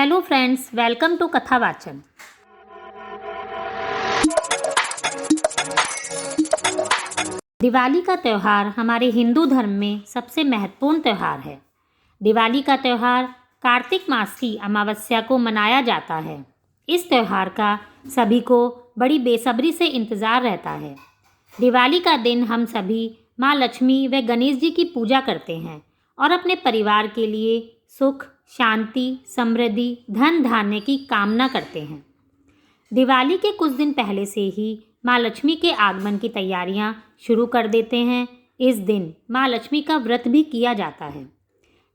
Hello friends, welcome to कथा वाचन। दिवाली का त्यौहार हमारे हिंदू धर्म में सबसे महत्वपूर्ण त्यौहार है। दिवाली का त्यौहार कार्तिक मास की अमावस्या को मनाया जाता है। इस त्यौहार का सभी को बड़ी बेसब्री से इंतज़ार रहता है। दिवाली का दिन हम सभी माँ लक्ष्मी व गणेश जी की पूजा करते हैं और अपने परिवार के लिए सुख, शांति, समृद्धि, धन धान्य की कामना करते हैं। दिवाली के कुछ दिन पहले से ही माँ लक्ष्मी के आगमन की तैयारियां शुरू कर देते हैं। इस दिन माँ लक्ष्मी का व्रत भी किया जाता है।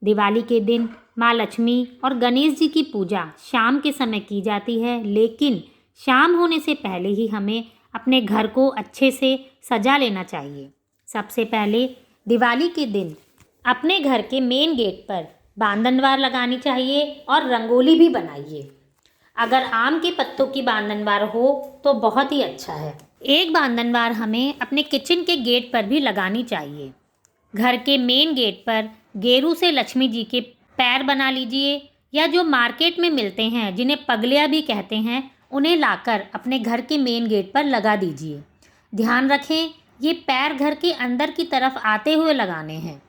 दिवाली के दिन माँ लक्ष्मी और गणेश जी की पूजा शाम के समय की जाती है, लेकिन शाम होने से पहले ही हमें अपने घर को अच्छे से सजा लेना चाहिए। सबसे पहले दिवाली के दिन अपने घर के मेन गेट पर बांधनवार लगानी चाहिए और रंगोली भी बनाइए। अगर आम के पत्तों की बांधनवार हो तो बहुत ही अच्छा है। एक बांधनवार हमें अपने किचन के गेट पर भी लगानी चाहिए। घर के मेन गेट पर गेरू से लक्ष्मी जी के पैर बना लीजिए, या जो मार्केट में मिलते हैं जिन्हें पगलिया भी कहते हैं, उन्हें लाकर अपने घर के मेन गेट पर लगा दीजिए। ध्यान रखें, ये पैर घर के अंदर की तरफ आते हुए लगाने हैं।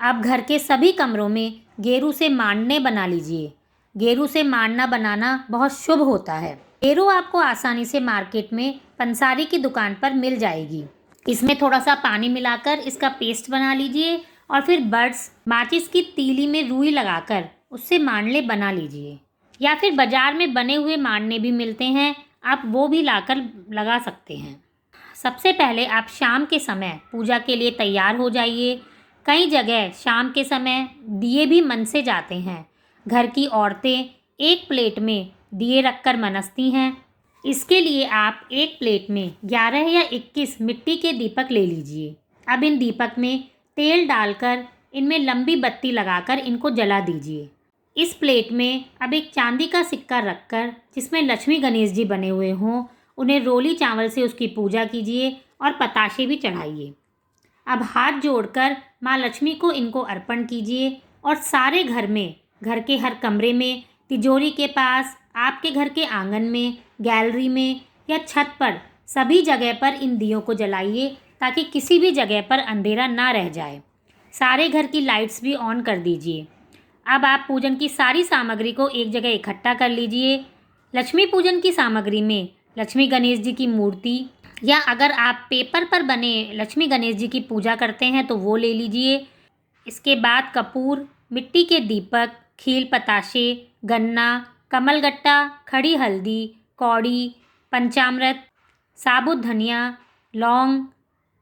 अब घर के सभी कमरों में गेरू से मांडने बना लीजिए। गेरू से मांडना बनाना बहुत शुभ होता है। गेरू आपको आसानी से मार्केट में पंसारी की दुकान पर मिल जाएगी। इसमें थोड़ा सा पानी मिलाकर इसका पेस्ट बना लीजिए और फिर बड्स, माचिस की तीली में रुई लगाकर उससे मांडले बना लीजिए, या फिर बाजार में बने हुए मांडने भी मिलते हैं, आप वो भी लाकर लगा सकते हैं। सबसे पहले आप शाम के समय पूजा के लिए तैयार हो जाइए। कई जगह शाम के समय दिए भी मनसे जाते हैं। घर की औरतें एक प्लेट में दिए रखकर मनसती हैं। इसके लिए आप एक प्लेट में 11 या 21 मिट्टी के दीपक ले लीजिए। अब इन दीपक में तेल डालकर इनमें लंबी बत्ती लगाकर इनको जला दीजिए। इस प्लेट में अब एक चांदी का सिक्का रखकर जिसमें लक्ष्मी गणेश जी बने हुए हों, उन्हें रोली चावल से उसकी पूजा कीजिए और पताशे भी चढ़ाइए। अब हाथ जोड़कर माँ लक्ष्मी को इनको अर्पण कीजिए और सारे घर में, घर के हर कमरे में, तिजोरी के पास, आपके घर के आंगन में, गैलरी में या छत पर सभी जगह पर इन दियों को जलाइए ताकि किसी भी जगह पर अंधेरा ना रह जाए। सारे घर की लाइट्स भी ऑन कर दीजिए। अब आप पूजन की सारी सामग्री को एक जगह इकट्ठा कर लीजिए। लक्ष्मी पूजन की सामग्री में लक्ष्मी गणेश जी की मूर्ति, या अगर आप पेपर पर बने लक्ष्मी गणेश जी की पूजा करते हैं तो वो ले लीजिए। इसके बाद कपूर, मिट्टी के दीपक, खील पताशे, गन्ना, कमलगट्टा, खड़ी हल्दी, कौड़ी, पंचामृत, साबुत धनिया, लौंग,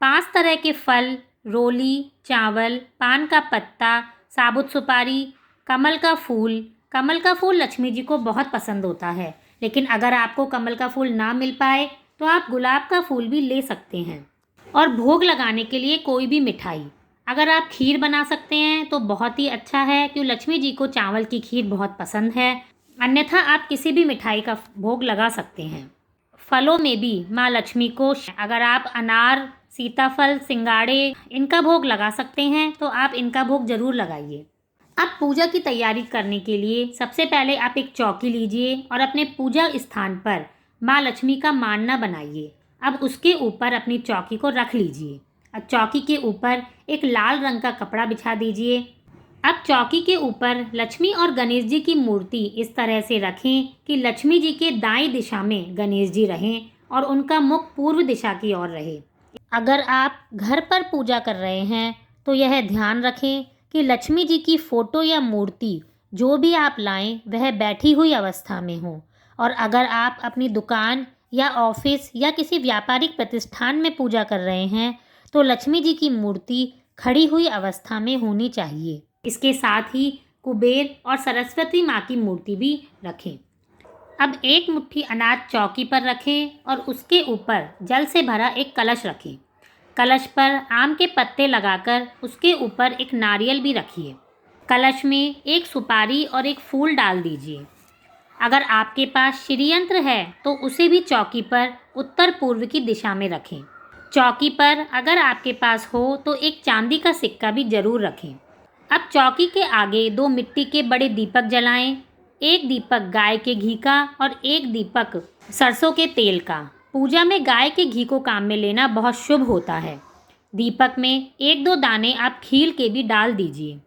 5 तरह के फल, रोली, चावल, पान का पत्ता, साबुत सुपारी, कमल का फूल। कमल का फूल लक्ष्मी जी को बहुत पसंद होता है, लेकिन अगर आपको कमल का फूल ना मिल पाए तो आप गुलाब का फूल भी ले सकते हैं। और भोग लगाने के लिए कोई भी मिठाई, अगर आप खीर बना सकते हैं तो बहुत ही अच्छा है, क्योंकि लक्ष्मी जी को चावल की खीर बहुत पसंद है। अन्यथा आप किसी भी मिठाई का भोग लगा सकते हैं। फलों में भी माँ लक्ष्मी को अगर आप अनार, सीताफल, सिंगाड़े, इनका भोग लगा सकते हैं तो आप इनका भोग ज़रूर लगाइए। अब पूजा की तैयारी करने के लिए सबसे पहले आप एक चौकी लीजिए और अपने पूजा स्थान पर माँ लक्ष्मी का मांडना बनाइए। अब उसके ऊपर अपनी चौकी को रख लीजिए। अब चौकी के ऊपर एक लाल रंग का कपड़ा बिछा दीजिए। अब चौकी के ऊपर लक्ष्मी और गणेश जी की मूर्ति इस तरह से रखें कि लक्ष्मी जी के दाईं दिशा में गणेश जी रहें और उनका मुख पूर्व दिशा की ओर रहे। अगर आप घर पर पूजा कर रहे हैं तो यह ध्यान रखें कि लक्ष्मी जी की फ़ोटो या मूर्ति जो भी आप लाएं वह बैठी हुई अवस्था में हो, और अगर आप अपनी दुकान या ऑफिस या किसी व्यापारिक प्रतिष्ठान में पूजा कर रहे हैं तो लक्ष्मी जी की मूर्ति खड़ी हुई अवस्था में होनी चाहिए। इसके साथ ही कुबेर और सरस्वती माँ की मूर्ति भी रखें। अब एक मुट्ठी अनाज चौकी पर रखें और उसके ऊपर जल से भरा एक कलश रखें। कलश पर आम के पत्ते लगाकर उसके ऊपर एक नारियल भी रखिए। कलश में एक सुपारी और एक फूल डाल दीजिए। अगर आपके पास श्रीयंत्र है तो उसे भी चौकी पर उत्तर पूर्व की दिशा में रखें। चौकी पर अगर आपके पास हो तो एक चांदी का सिक्का भी ज़रूर रखें। अब चौकी के आगे 2 मिट्टी के बड़े दीपक जलाएं। एक दीपक गाय के घी का और एक दीपक सरसों के तेल का। पूजा में गाय के घी को काम में लेना बहुत शुभ होता है। दीपक में 1-2 दाने आप खील के भी डाल दीजिए।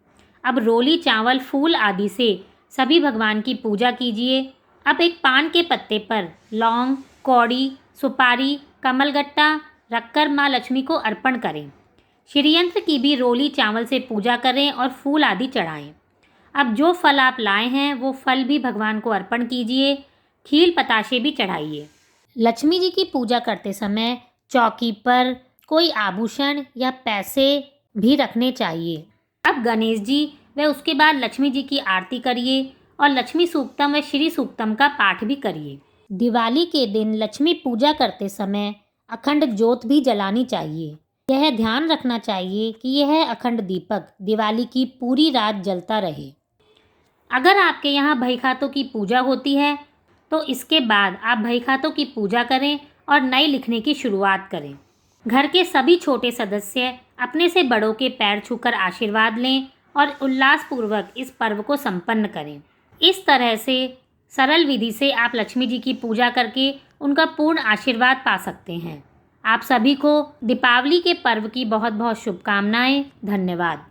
अब रोली, चावल, फूल आदि से सभी भगवान की पूजा कीजिए। अब एक पान के पत्ते पर लौंग, कौड़ी, सुपारी, कमलगट्टा रखकर माँ लक्ष्मी को अर्पण करें। श्रीयंत्र की भी रोली चावल से पूजा करें और फूल आदि चढ़ाएं। अब जो फल आप लाए हैं वो फल भी भगवान को अर्पण कीजिए। खील बताशे भी चढ़ाइए। लक्ष्मी जी की पूजा करते समय चौकी पर कोई आभूषण या पैसे भी रखने चाहिए। अब गणेश जी व उसके बाद लक्ष्मी जी की आरती करिए और लक्ष्मी सूक्तम व श्री सूक्तम का पाठ भी करिए। दिवाली के दिन लक्ष्मी पूजा करते समय अखंड ज्योत भी जलानी चाहिए। यह ध्यान रखना चाहिए कि यह अखंड दीपक दिवाली की पूरी रात जलता रहे। अगर आपके यहाँ भईखातों की पूजा होती है तो इसके बाद आप भईखातों की पूजा करें और नए लिखने की शुरुआत करें। घर के सभी छोटे सदस्य अपने से बड़ों के पैर छूकर आशीर्वाद लें और उल्लासपूर्वक इस पर्व को संपन्न करें। इस तरह से सरल विधि से आप लक्ष्मी जी की पूजा करके उनका पूर्ण आशीर्वाद पा सकते हैं। आप सभी को दीपावली के पर्व की बहुत बहुत शुभकामनाएं। धन्यवाद।